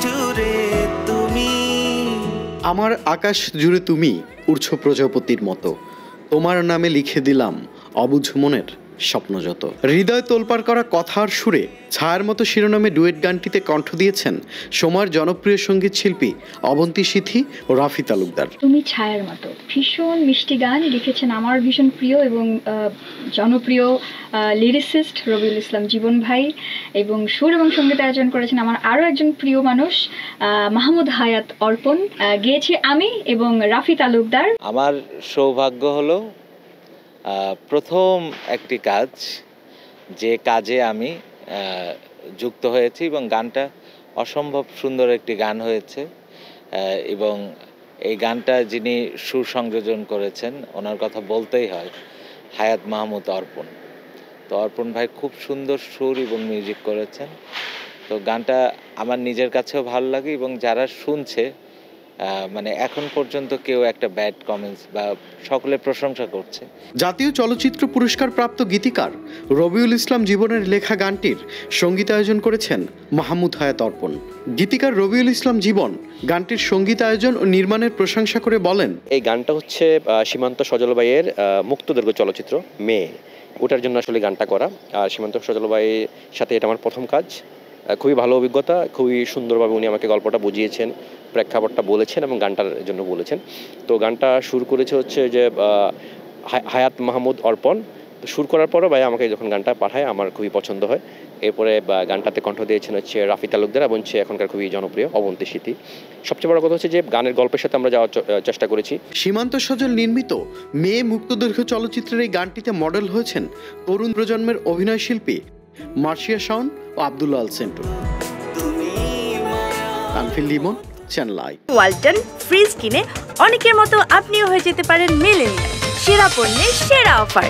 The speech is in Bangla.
জুড়ে তুমি, আমার আকাশ জুড়ে তুমি উড়ছো প্রজাপতির মতো, তোমার নামে লিখে দিলাম অবুঝ মনের স্বপ্ন যত। হৃদয় তোলপাড় করা কথার সুরে ছায়ার মতো শিরোনামে ডুয়েট গানটিতে কণ্ঠ দিয়েছেন সময়ের জনপ্রিয় সঙ্গীত শিল্পী অবন্তী সিথি ও রাফি তালুকদার। তুমি ছায়ার মতো ভীষণ মিষ্টি গান লিখেছেন আমার ভীষণ প্রিয় এবং জনপ্রিয় লিরিসিস্ট রবিউল ইসলাম জীবন ভাই, এবং সুর এবং সঙ্গীত আয়োজন করেছেন আমার আরও একজন প্রিয় মানুষ মাহমুদ হায়াত অর্পণ। গেয়েছি আমি এবং রাফি তালুকদার। আমার সৌভাগ্য হলো প্রথম একটি কাজ, যে কাজে আমি যুক্ত হয়েছি, এবং গানটা অসম্ভব সুন্দর একটি গান হয়েছে। এবং এই গানটা যিনি সুর সংযোজন করেছেন ওনার কথা বলতেই হয়, হায়াত মাহমুদ অর্পণ। তো অর্পণ ভাই খুব সুন্দর সুর এবং মিউজিক করেছেন। তো গানটা আমার নিজের কাছেও ভালো লাগে, এবং যারা শুনছে মানে এখন পর্যন্ত কেউ একটা ব্যাড কমেন্টস বা সকলে প্রশংসা করছে। জাতীয় চলচ্চিত্র পুরস্কার প্রাপ্ত গীতিকার রবিউল ইসলাম জীবনের লেখা গানটির সঙ্গীতায়োজন করেছেন মাহমুদ হায়াত অর্পণ। গীতিকার রবিউল ইসলাম জীবন গানটির সঙ্গীতায়োজন ও নির্মাণের প্রশংসা করে বলেন, এই গানটা হচ্ছে সীমান্ত সজল ভাইয়ের মুক্তদৈর্ঘ্য চলচ্চিত্র মেয়ে, ওটার জন্য আসলে গানটা করা। আর সীমান্ত সজল ভাইয়ের সাথে এটা আমার প্রথম কাজ। খুবই ভালো অভিজ্ঞতা, খুবই সুন্দরভাবে উনি আমাকে গল্পটা বুঝিয়েছেন, প্রেক্ষাপটটা বলেছেন এবং গানটার জন্য বলেছেন। তো গানটা সুর করেছে হচ্ছে যে হায়াত মাহমুদ অর্পণ। সুর করার পরও ভাই আমাকে যখন গানটা পাঠায় আমার খুবই পছন্দ হয়। এরপরে গানটাতে কণ্ঠ দিয়েছেন হচ্ছে রাফি তালুকদার এবং এখনকার খুবই জনপ্রিয় অবন্তী সিথি। সবচেয়ে বড় কথা হচ্ছে যে গানের গল্পের সাথে আমরা যাওয়ার চেষ্টা করেছি। সীমান্ত সজল নির্মিত মেয়ে মুক্তদৈর্ঘ্য চলচ্চিত্রের এই গানটিতে মডেল হয়েছেন তরুণ প্রজন্মের অভিনয় শিল্পী মার্শিয়া শাওন ও Abdullah Al Sentu. Tanfil Limon, channel I. Walton fridge কিনে অনেকের মতো আপনিও হয়ে যেতে পারেন মিলেনিয়াল। সেরা পণ্যের সেরা অফার।